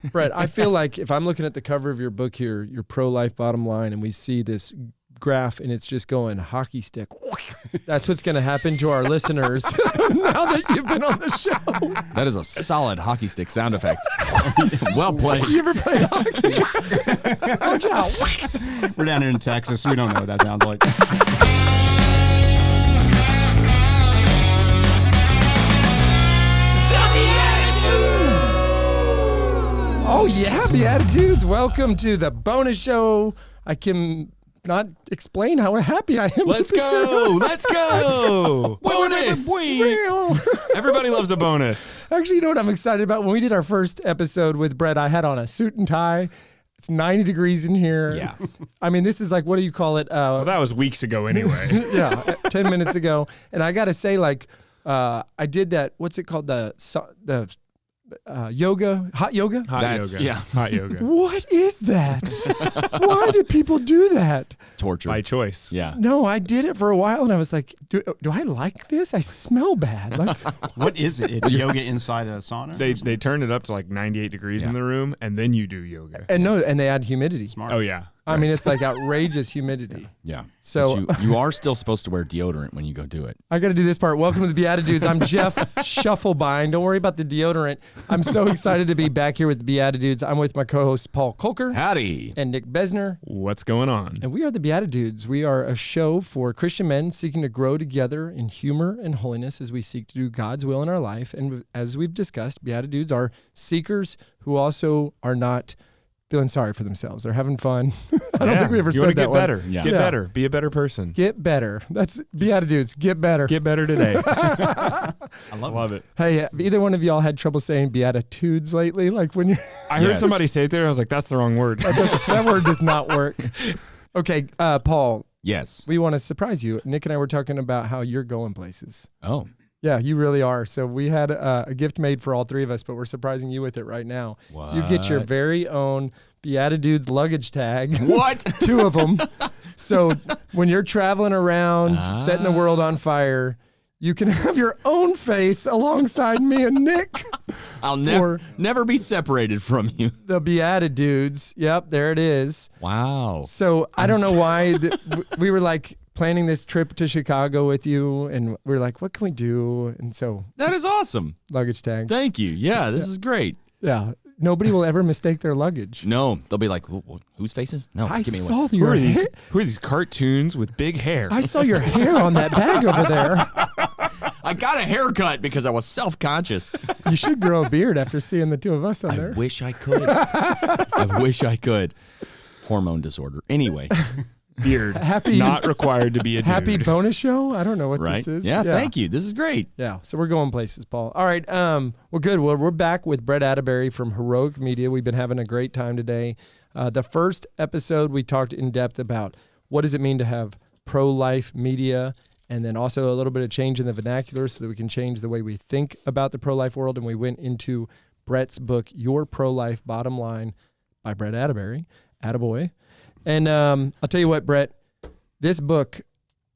Brett, I feel like if I'm looking at the cover of your book here, your pro-life bottom line, and we see this graph and it's just going hockey stick, that's what's going to happen to our listeners now that you've been on the show. That is a solid hockey stick sound effect. Well played. You ever played hockey? Watch out. We're down here in Texas. We don't know what that sounds like. Oh, yeah, BeatiDudes. Welcome to the bonus show. I can not explain how happy I am. Let's go. Let's go. Bonus. Everybody loves a bonus. Actually, you know what I'm excited about? When we did our first episode with Brett, I had on a suit and tie. It's 90 degrees in here. Yeah. I mean, this is like, what do you call it? Well, that was weeks ago anyway. Yeah, 10 minutes ago. And I got to say, like, I did that, what's it called? The yoga, hot yoga? Hot yoga. What is that? Why did people do that? Torture. By choice. Yeah. No, I did it for a while and I was like, do I like this? I smell bad. Like, What is it? It's yoga inside a sauna? They turn it up to like 98 degrees in the room, and then you do yoga. and they add humidity. Smart. Oh, yeah. I mean, it's like outrageous humidity. Yeah. So But you are still supposed to wear deodorant when you go do it. I got to do this part. Welcome to the BeatiDudes. I'm Jeff Shufflebine. Don't worry about the deodorant. I'm so excited to be back here with the BeatiDudes. I'm with my co-host Paul Kolker Howdy. and Nick Besner. What's going on? And we are the BeatiDudes. We are a show for Christian men seeking to grow together in humor and holiness as we seek to do God's will in our life. And as we've discussed, BeatiDudes are seekers who also are not feeling sorry for themselves. They're having fun. I don't think we ever you said that get one. better. Yeah. Get Yeah. better. Be a better person. Get better. That's BeatiDudes. Get better. Get better today. I love it. Hey, either one of y'all had trouble saying BeatiDudes lately? Like when you I heard Yes. somebody say it there. I was like, that's the wrong word. that word does not work. Okay, Paul, Yes. we want to surprise you. Nick and I were talking about how you're going places. Oh. Yeah, you really are. So we had a gift made for all three of us, but we're surprising you with it right now. What? You get your very own BeatiDudes luggage tag. What? 2 of them. So when you're traveling around, setting the world on fire, you can have your own face alongside me and Nick. I'll For- never be separated from you. The BeatiDudes. Yep, there it is. Wow. So I don't know why we were like planning this trip to Chicago with you, and we were like, what can we do? And so That is awesome. luggage tags. Thank you. Yeah, this is great. Yeah, nobody will ever mistake their luggage. No, they'll be like, whose faces? No, I give me saw one. Who your are these? hair. Who are these cartoons with big hair? I saw your hair on that bag over there. I got a haircut because I was self-conscious. You should grow a beard after seeing the 2 of us on I there. wish I could. I wish I could. Hormone disorder. Anyway, Beard. Happy- Not required to be a Happy dude. bonus show? I don't know what right? this is. Yeah, thank you. This is great. Yeah, so we're going places, Paul. All right, well, good. Well, we're back with Brett Attebery from Heroic Media. We've been having a great time today. The first episode, we talked in depth about what does it mean to have pro-life media, and then also a little bit of change in the vernacular so that we can change the way we think about the pro-life world. And we went into Brett's book, Your Pro-Life Bottom Line, by Brett Attebery, Attaboy. And I'll tell you what, Brett, this book,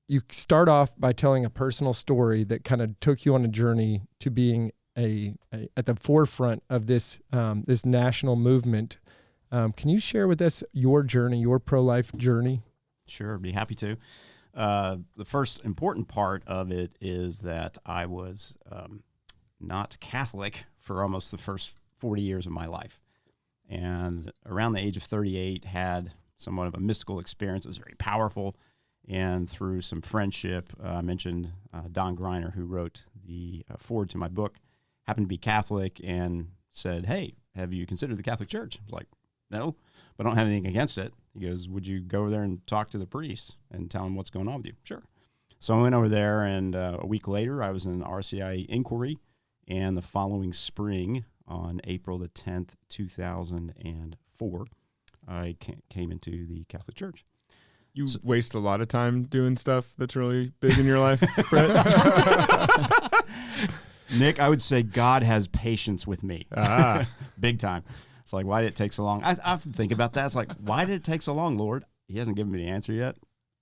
you start off by telling a personal story that kind of took you on a journey to being at the forefront of this this national movement. Can you share with us your journey, your pro-life journey? Sure, be happy to. The first important part of it is that I was not Catholic for almost the first 40 years of my life. And around the age of 38, had somewhat of a mystical experience. It was very powerful. And through some friendship, I mentioned Don Greiner, who wrote the foreword to my book, happened to be Catholic and said, hey, have you considered the Catholic Church? I was like, no, but I don't have anything against it. He goes, would you go over there and talk to the priest and tell him what's going on with you? Sure. So I went over there, and a week later, I was in RCIA inquiry. And the following spring, on April the 10th, 2004, I came into the Catholic Church. You waste a lot of time doing stuff that's really big in your life, Brett. Nick, I would say God has patience with me. Ah. Big time. It's like, why did it take so long? I often think about that. It's like, why did it take so long, Lord? He hasn't given me the answer yet.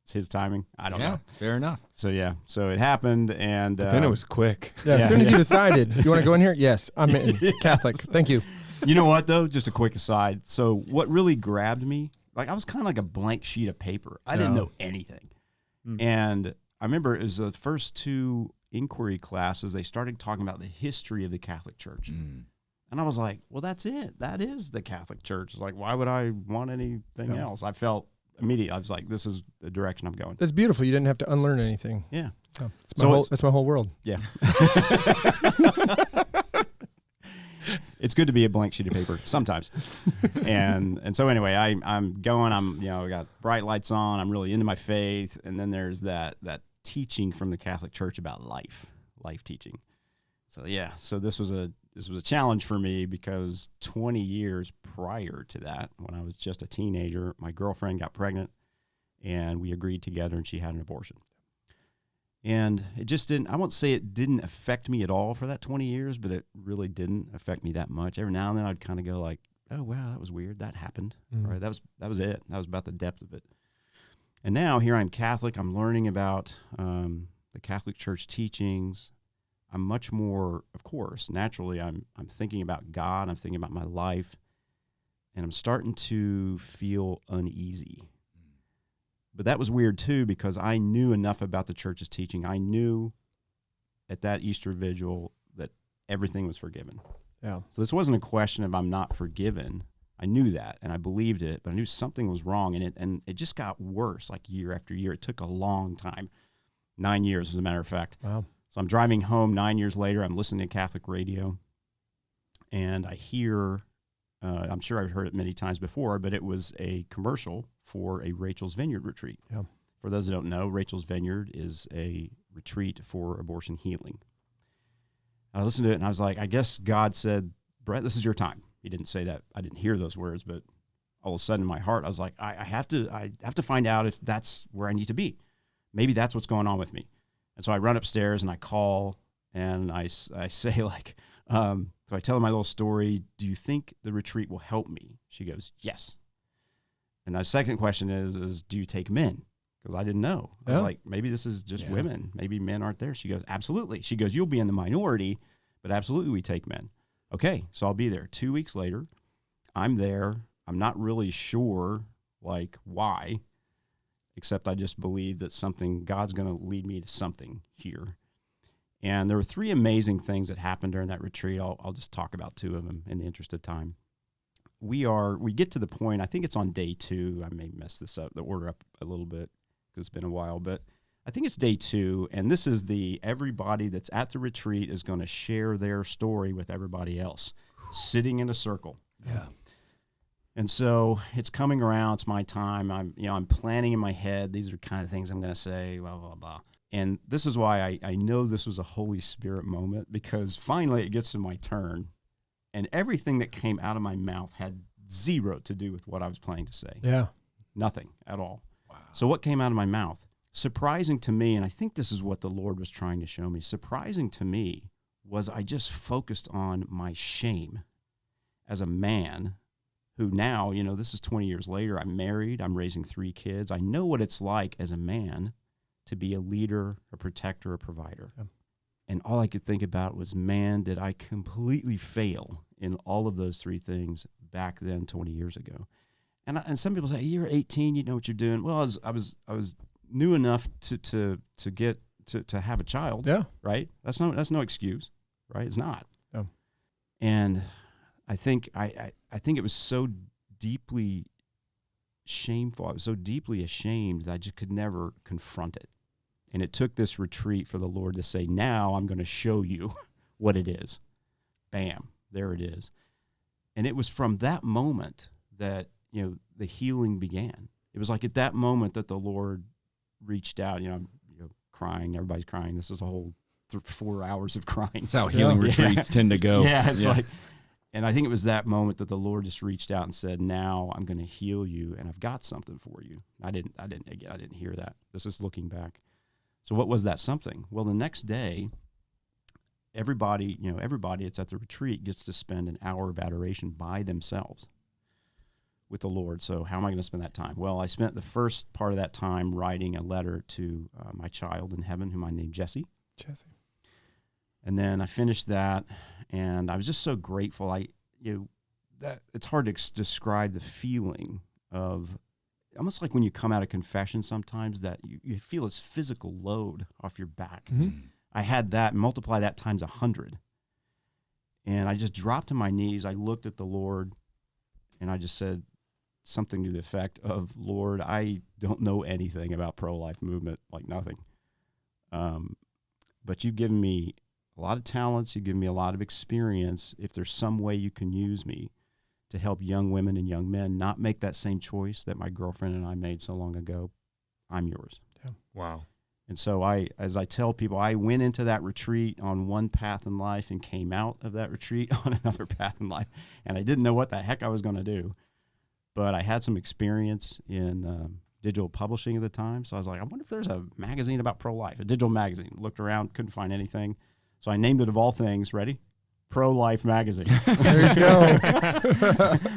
It's his timing. I don't know. Fair enough. So, yeah. So it happened, and... Then it was quick. Yeah, as soon as you decided, you want to go in here? Yes, I'm in. Catholic. Thank you. You know what, though? Just a quick aside. So what really grabbed me, like I was kind of like a blank sheet of paper. I didn't know anything. And I remember it was the first 2 inquiry classes, they started talking about the history of the Catholic Church. And I was like, well, that's it. That is the Catholic Church. Like, why would I want anything else? I felt immediately, I was like, this is the direction I'm going. That's beautiful. You didn't have to unlearn anything. Yeah. Oh, that's my whole world. Yeah. It's good to be a blank sheet of paper sometimes. and so anyway, I'm going, I got bright lights on. I'm really into my faith. And then there's that teaching from the Catholic Church about life teaching. So yeah, so this was a challenge for me because 20 years prior to that, when I was just a teenager, my girlfriend got pregnant and we agreed together and she had an abortion. And it just didn't, I won't say it didn't affect me at all for that 20 years, but it really didn't affect me that much. Every now and then I'd kind of go like, oh, wow, that was weird. That happened. Right? That was it. That was about the depth of it. And now here I'm Catholic. I'm learning about the Catholic Church teachings. I'm much more, of course, naturally, I'm thinking about God. I'm thinking about my life. And I'm starting to feel uneasy. But that was weird, too, because I knew enough about the church's teaching. I knew at that Easter vigil that everything was forgiven. Yeah. So this wasn't a question of I'm not forgiven. I knew that, and I believed it, but I knew something was wrong, and it just got worse, like year after year. It took a long time, 9 years, as a matter of fact. Wow. So I'm driving home 9 years later. I'm listening to Catholic radio, and I hear, I'm sure I've heard it many times before, but it was a commercial for a Rachel's Vineyard retreat. Yeah. For those who don't know, Rachel's Vineyard is a retreat for abortion healing. I listened to it, and I was like, I guess God said, Brett, this is your time. He didn't say that. I didn't hear those words, but all of a sudden in my heart, I was like, I have to find out if that's where I need to be. Maybe that's what's going on with me. And so I run upstairs and I call and I say like, so I tell her my little story. Do you think the retreat will help me? She goes, yes. And the second question is do you take men? Because I didn't know. I was like, maybe this is just women. Maybe men aren't there. She goes, absolutely. She goes, you'll be in the minority, but absolutely we take men. Okay, so I'll be there. 2 weeks later, I'm there. I'm not really sure, like, why, except I just believe that God's going to lead me to something here. And there were 3 amazing things that happened during that retreat. I'll just talk about 2 of them in the interest of time. We get to the point, I think it's on day 2. I may mess this up, the order up a little bit because it's been a while, but I think it's day 2, and this is everybody that's at the retreat is going to share their story with everybody else, sitting in a circle. Yeah. And so it's coming around. It's my time. I'm planning in my head. These are kind of things I'm going to say, blah, blah, blah. And this is why I know this was a Holy Spirit moment, because finally it gets to my turn, and everything that came out of my mouth had 0 to do with what I was planning to say. Yeah. Nothing at all. Wow. So what came out of my mouth? Surprising to me, and I think this is what the Lord was trying to show me, surprising to me was I just focused on my shame as a man who now, this is 20 years later, I'm married, I'm raising 3 kids. I know what it's like as a man to be a leader, a protector, a provider. Yeah. And all I could think about was, man, did I completely fail in all of those 3 things back then 20 years ago. And some people say, you're 18, you know what you're doing. Well, I was new enough to have a child. Yeah. Right. That's no excuse. Right. It's not. Yeah. And I think it was so deeply shameful. I was so deeply ashamed that I just could never confront it. And it took this retreat for the Lord to say, now I'm going to show you what it is. Bam. There it is. And it was from that moment that, the healing began. It was like at that moment that the Lord reached out, crying, everybody's crying. This is a whole 4 hours of crying. That's how healing retreats tend to go. Yeah, it's like, and I think it was that moment that the Lord just reached out and said, now I'm going to heal you, and I've got something for you. I didn't hear that. This is looking back. So what was that something? Well, the next day, everybody that's at the retreat gets to spend an hour of adoration by themselves with the Lord. So how am I going to spend that time? Well, I spent the first part of that time writing a letter to my child in heaven, whom I named Jesse. And then I finished that, and I was just so grateful. it's hard to describe the feeling of almost like when you come out of confession sometimes that you feel this physical load off your back. Mm-hmm. I had that, multiply that times 100. And I just dropped to my knees. I looked at the Lord and I just said something to the effect of, Lord, I don't know anything about pro-life movement, like nothing. But you've given me a lot of talents. You've given me a lot of experience. If there's some way you can use me to help young women and young men not make that same choice that my girlfriend and I made so long ago, I'm yours. Yeah. Wow. And so as I tell people, I went into that retreat on one path in life and came out of that retreat on another path in life. And I didn't know what the heck I was going to do. But I had some experience in digital publishing at the time. So I was like, I wonder if there's a magazine about pro-life, a digital magazine. Looked around, couldn't find anything. So I named it, of all things, ready? Pro-Life Magazine. There you go.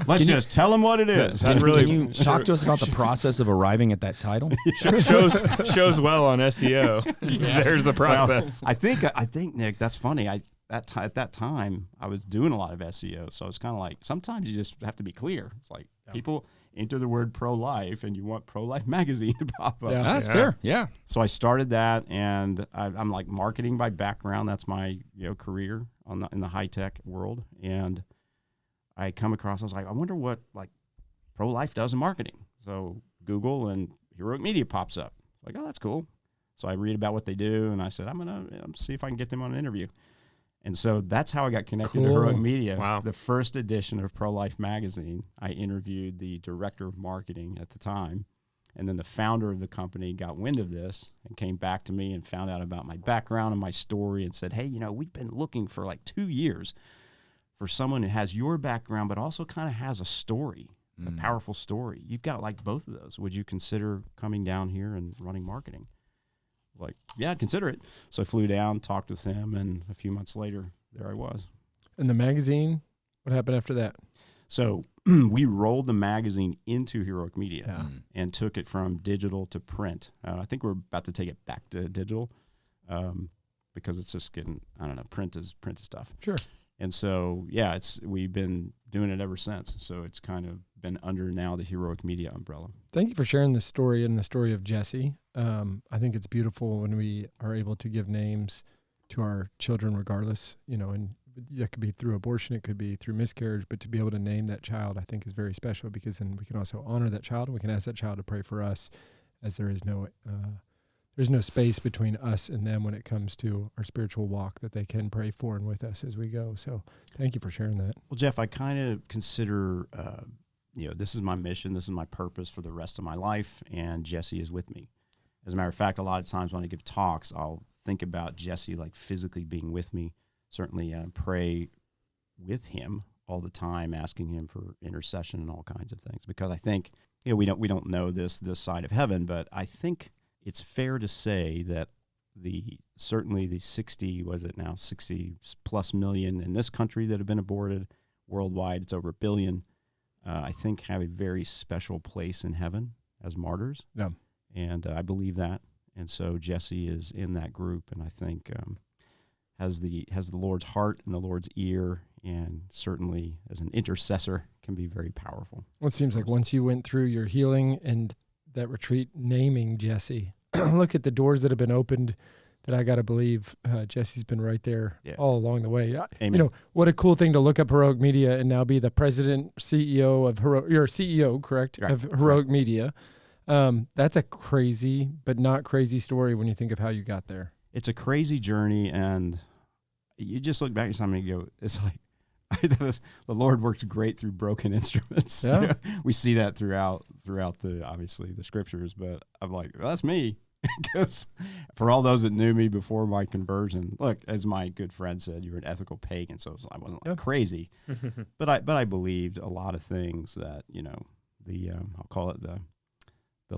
Let's just tell them what it is. Can you talk to us about the process of arriving at that title? shows well on SEO. There's the process. Well, I think, Nick, that's funny. At that time, I was doing a lot of SEO. So it's kind of like, sometimes you just have to be clear. It's like people enter the word pro-life and you want Pro-Life Magazine to pop up. Yeah. That's fair. Yeah. So I started that, and I'm like marketing by background. That's my career in the high tech world. And I come across, I was like, I wonder what like pro-life does in marketing. So Google and Heroic Media pops up. Like, oh, that's cool. So I read about what they do, and I said, I'm gonna see if I can get them on an interview. And so that's how I got connected to Heroic Media. Wow. The first edition of Pro-Life Magazine, I interviewed the director of marketing at the time. And then the founder of the company got wind of this and came back to me and found out about my background and my story and said, hey, we've been looking for like 2 years for someone who has your background but also kind of has a story, a powerful story. You've got like both of those. Would you consider coming down here and running marketing? Like, yeah, I'd consider it. So I flew down, talked with him, and a few months later, there I was. And the magazine, what happened after that? So we rolled the magazine into Heroic Media and took it from digital to print. I think we're about to take it back to digital because it's just getting, I don't know, print is tough. Sure. And so, yeah, we've been doing it ever since. So it's kind of been under now the Heroic Media umbrella. Thank you for sharing this story and the story of Jesse. I think it's beautiful when we are able to give names to our children regardless, and it could be through abortion, it could be through miscarriage, but to be able to name that child, I think is very special because then we can also honor that child and we can ask that child to pray for us as there's no space between us and them when it comes to our spiritual walk that they can pray for and with us as we go. So thank you for sharing that. Well, Jeff, I kind of consider, this is my mission, this is my purpose for the rest of my life, and Jesse is with me. As a matter of fact, a lot of times when I give talks, I'll think about Jesse like physically being with me. Certainly pray with him all the time, asking him for intercession and all kinds of things. Because I think, we don't know this side of heaven, but I think it's fair to say that certainly the 60 plus million in this country that have been aborted. Worldwide, it's over 1 billion. I think have a very special place in heaven as martyrs. Yeah. And I believe that. And so Jesse is in that group, and I think has the Lord's heart and the Lord's ear, and certainly as an intercessor can be very powerful. Well, it seems like once you went through your healing and that retreat, naming Jesse, look at the doors that have been opened that I got to believe Jesse's been right there all along the way. Amen. What a cool thing to look up Heroic Media and now be the president, CEO of you're a CEO, correct? Right. Of Heroic Media. That's a crazy, but not crazy story when you think of how you got there. It's a crazy journey, and you just look back at something and go, it's like, the Lord works great through broken instruments. Yeah. We see that throughout obviously the scriptures, but I'm like, well, that's me. Because for all those that knew me before my conversion, look, as my good friend said, you were an ethical pagan, so I wasn't like crazy, but I believed a lot of things that I'll call it the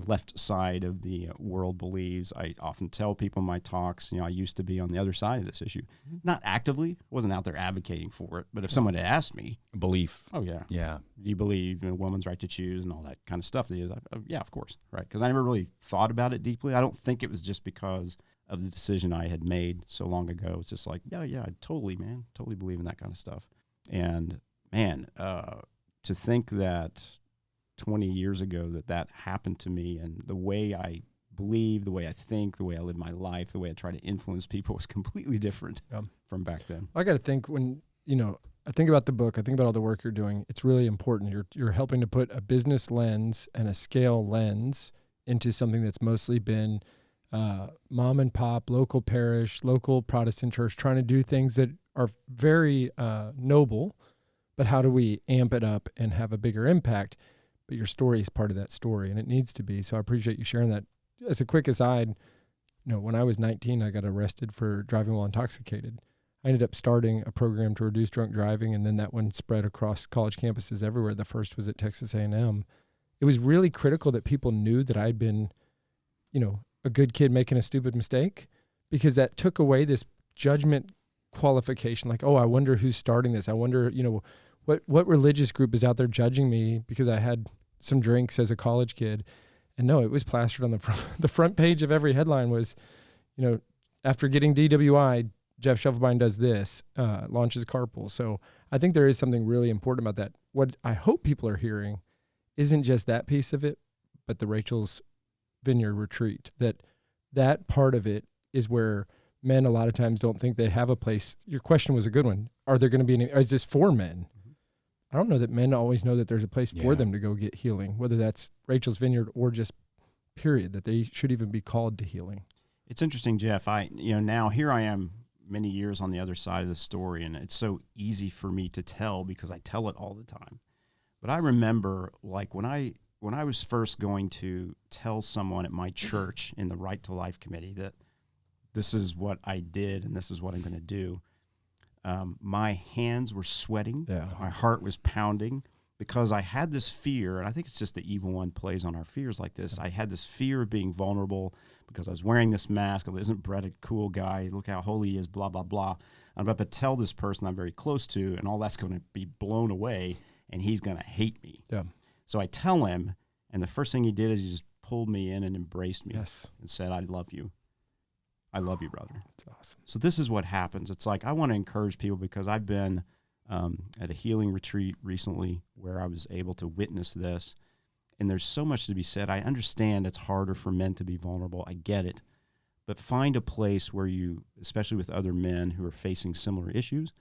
left side of the world believes. I often tell people in my talks, I used to be on the other side of this issue, not actively, wasn't out there advocating for it, but if someone had asked me, Belief. oh yeah, Yeah. do you believe in a woman's right to choose and all that kind of stuff? Yeah, of course, right? Because I never really thought about it deeply. I don't think it was just because of the decision I had made so long ago. It's just like, yeah, I totally believe in that kind of stuff. And man, to think that 20 years ago that happened to me, and the way I believe, the way I think, the way I live my life, the way I try to influence people was completely different from back then. I got to think when, I think about the book, I think about all the work you're doing. It's really important. You're helping to put a business lens and a scale lens into something that's mostly been mom and pop, local parish, local Protestant church, trying to do things that are very noble, but how do we amp it up and have a bigger impact? But your story is part of that story, and it needs to be. So I appreciate you sharing that. As a quick aside, when I was 19, I got arrested for driving while intoxicated. I ended up starting a program to reduce drunk driving, and then that one spread across college campuses everywhere. The first was at Texas A&M. It was really critical that people knew that I'd been, a good kid making a stupid mistake, because that took away this judgment qualification. Like, oh, I wonder who's starting this. I wonder, what religious group is out there judging me because I had some drinks as a college kid. And no, it was plastered on the front page of every headline was, after getting DWI, Jeff Shufflebein does this, launches carpool. So I think there is something really important about that. What I hope people are hearing isn't just that piece of it, but the Rachel's Vineyard retreat. That part of it is where men a lot of times don't think they have a place. Your question was a good one. Are there going to be is this for men? I don't know that men always know that there's a place for them to go get healing, whether that's Rachel's Vineyard or just period, that they should even be called to healing. It's interesting, Jeff. Now here I am many years on the other side of the story, and it's so easy for me to tell because I tell it all the time. But I remember, like, when I was first going to tell someone at my church in the Right to Life committee that this is what I did and this is what I'm going to do, my hands were sweating. Yeah. My heart was pounding because I had this fear, and I think it's just the evil one plays on our fears like this. I had this fear of being vulnerable because I was wearing this mask. Oh, isn't Brett a cool guy? Look how holy he is, blah, blah, blah. I'm about to tell this person I'm very close to, and all that's going to be blown away, and he's going to hate me. Yeah. So I tell him, and the first thing he did is he just pulled me in and embraced me and said, I love you. I love you, brother. That's awesome. So this is what happens. It's like I want to encourage people because I've been at a healing retreat recently where I was able to witness this, and there's so much to be said. I understand it's harder for men to be vulnerable. I get it. But find a place where you, especially with other men who are facing similar issues,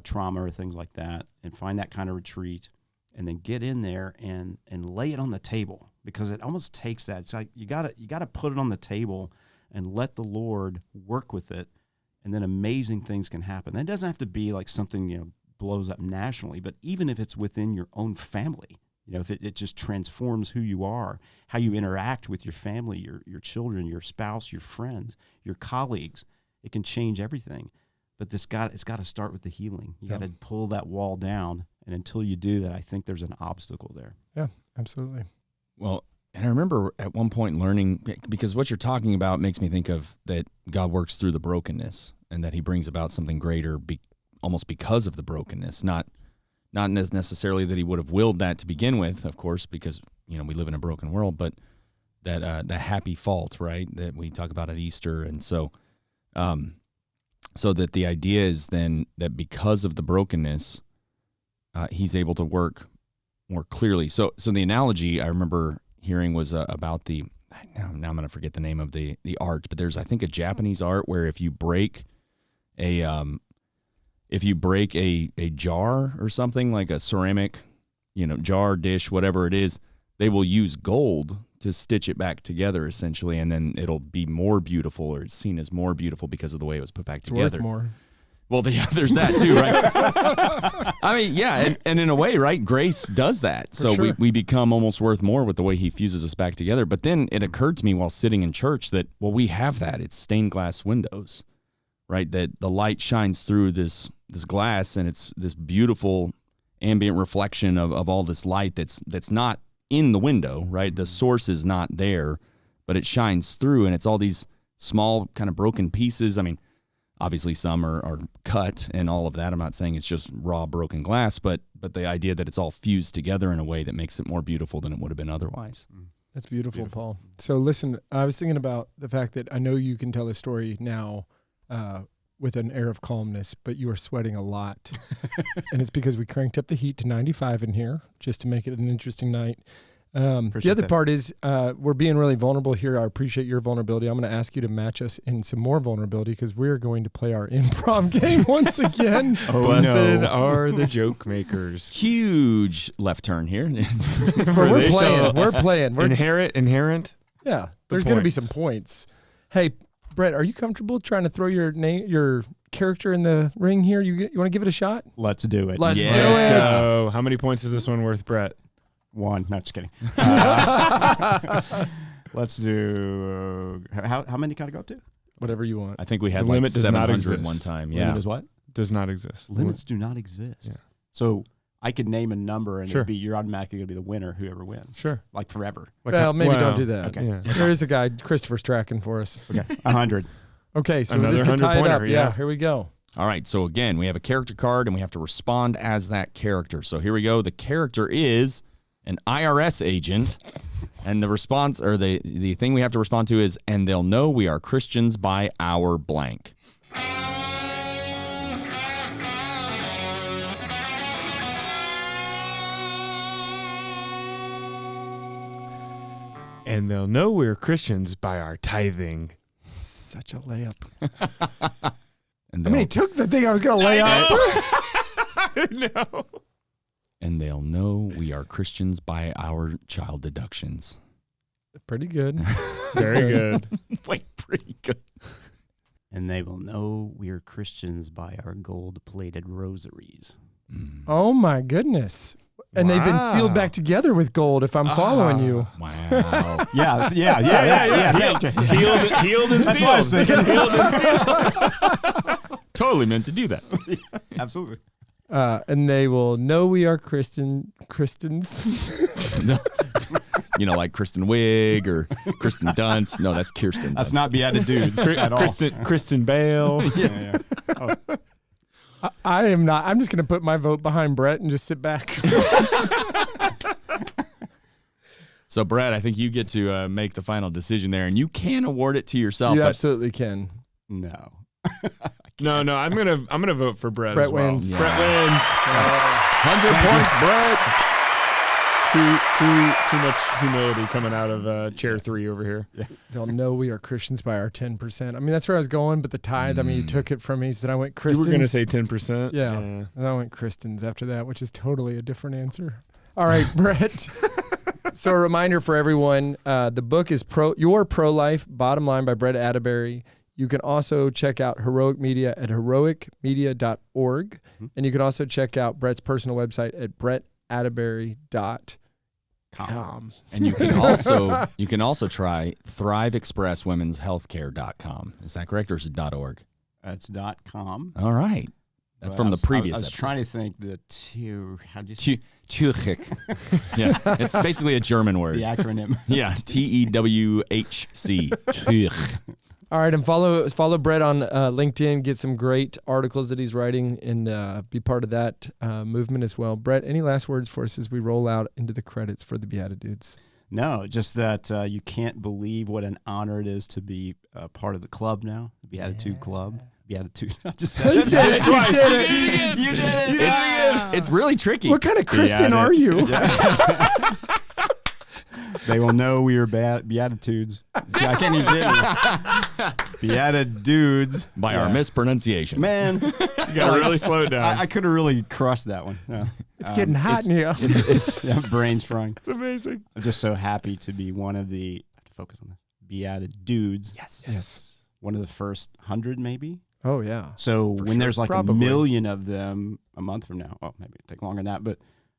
trauma or things like that, and find that kind of retreat, and then get in there and lay it on the table, because it almost takes that. It's like you gotta put it on the table and let the Lord work with it, and then amazing things can happen. That doesn't have to be like something blows up nationally, but even if it's within your own family, if it just transforms who you are, how you interact with your family, your children, your spouse, your friends, your colleagues, it can change everything. But it's got to start with the healing. You got to pull that wall down, and until you do that, I think there's an obstacle there. Yeah, absolutely. Well, and I remember at one point learning, because what you're talking about makes me think of that God works through the brokenness, and that he brings about something greater almost because of the brokenness, not necessarily that he would have willed that to begin with, of course, because we live in a broken world, but that happy fault, right, that we talk about at Easter. And so that the idea is then that because of the brokenness, he's able to work more clearly. So the analogy I remember hearing was about now I'm going to forget the name of the art, but there's, I think, a Japanese art where if you break a jar or something, like a ceramic, jar, dish, whatever it is, they will use gold to stitch it back together, essentially, and then it'll be more beautiful, or it's seen as more beautiful because of the way it was put back together. Worth more. Well, there's that too, right? I mean, yeah, and in a way, right, grace does that. So sure. we become almost worth more with the way he fuses us back together. But then it occurred to me while sitting in church that, well, we have that. It's stained glass windows, right? That the light shines through this glass, and it's this beautiful ambient reflection of all this light that's not in the window, right? The source is not there, but it shines through, and it's all these small kind of broken pieces. I mean, obviously some are cut and all of that. I'm not saying it's just raw broken glass, but the idea that it's all fused together in a way that makes it more beautiful than it would have been otherwise. That's beautiful, Paul. So listen, I was thinking about the fact that I know you can tell a story now with an air of calmness, but you are sweating a lot. And it's because we cranked up the heat to 95 in here just to make it an interesting night. The other part is we're being really vulnerable here. I appreciate your vulnerability. I'm going to ask you to match us in some more vulnerability because we're going to play our improv game once again. Blessed are the joke makers. Huge left turn here. We're playing. We're Inherent. Yeah, there's going to be some points. Hey, Brett, are you comfortable trying to throw your character in the ring here? You want to give it a shot? Let's do it. Let's do it. Go. How many points is this one worth, Brett? 1. No, just kidding. Let's do. How many gotta go up to? Whatever you want. I think we had The like limit does not 700 exist. one time. Limit Yeah. is what? Does not exist. Limits do not exist. Yeah. So I could name a number and Sure. you're automatically gonna be the winner, whoever wins. Sure. Like forever. Well, maybe don't do that. Okay. Yeah. There is a guy, Christopher's tracking for us. Okay. 100. Okay, so Another this could tie it 100-pointer, up. yeah. Yeah, here we go. All right. So again, we have a character card and we have to respond as that character. So here we go. The character is an IRS agent. And the response, or the thing we have to respond to is, and they'll know we are Christians by our blank. And they'll know we're Christians by our tithing. Such a layup. And I mean, he took the thing I was going to lay out. No. And they'll know we are Christians by our child deductions. Pretty good. Very good. Wait, pretty good. And they will know we are Christians by our gold-plated rosaries. Oh, my goodness. And they've been sealed Wow. back together with gold, if I'm following you. Wow. Yeah. Healed and That's what I was sealed. thinking. Healed and sealed. Totally meant to do that. Absolutely. And they will know we are Christians. You know, like Kristen Wiig or Kristen Dunst. No, that's Kirsten. That's Dunst. not BeatiDudes at all. Kristen Bale. Yeah. Oh. I am not. I'm just going to put my vote behind Brett and just sit back. So, Brad, I think you get to make the final decision there, and you can award it to yourself. You but absolutely can. No. No, I'm gonna vote for Brett. Brett as well. wins. Yeah. Brett wins. 100 points, Brett. Too much humility coming out of chair 3 over here. They'll know we are Christians by our 10%. I mean, that's where I was going, but the tithe, I mean, you took it from me, so I went You Christians. were gonna say 10%. Yeah. And I went Christians after that, which is totally a different answer. All right, Brett. So a reminder for everyone, the book is Your Pro-Life, Bottom Line by Brett Attebery. You can also check out Heroic Media at heroicmedia.org. And you can also check out Brett's personal website at brettattebery.com. And you can also try ThriveExpressWomen'sHealthcare.com. Is that correct, or is it .org? That's .com. All right. That's from the previous I was episode. trying to think how'd you say Tüchig. Yeah, it's basically a German word. the acronym? Yeah, TEWHC. Tüch. All right, and follow Brett on LinkedIn. Get some great articles that he's writing, and be part of that movement as well. Brett, any last words for us as we roll out into the credits for the BeatiDudes? No, just that you can't believe what an honor it is to be part of the club now, the Beatitude Club. Beatitude. I just said You did it. You did it. You did it. It's really tricky. What kind of Christian Yeah, are you? They will know we are Beatitudes. See, I can't even do it. BeatiDudes. By our mispronunciation. Man, You gotta really slow it down. I could have really crushed that one. Yeah. It's getting hot in here. Yeah, brain's frying. It's amazing. I'm just so happy to be one of the, I have to focus on this, BeatiDudes. Yes. One of the first 100 maybe. Oh, yeah. So when sure. there's like Probably. a million of them a month from now, well, maybe it'll take longer than that, but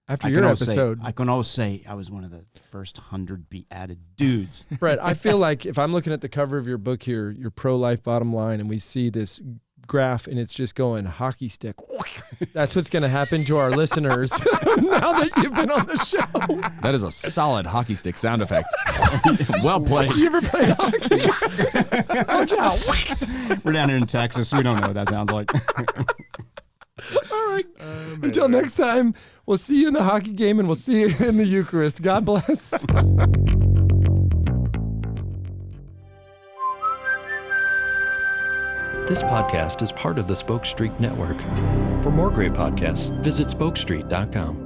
After I your can always episode, say, I can always say I was one of the first 100 BeatiDudes. Brett, I feel like if I'm looking at the cover of your book here, your pro-life bottom line, and we see this graph and it's just going hockey stick, that's what's going to happen to our listeners now that you've been on the show. That is a solid hockey stick sound effect. Well played. You ever played hockey? Watch out. We're down here in Texas. We don't know what that sounds like. All right. Until next time, we'll see you in the hockey game and we'll see you in the Eucharist. God bless. This podcast is part of the Spoke Street Network. For more great podcasts, visit spokestreet.com.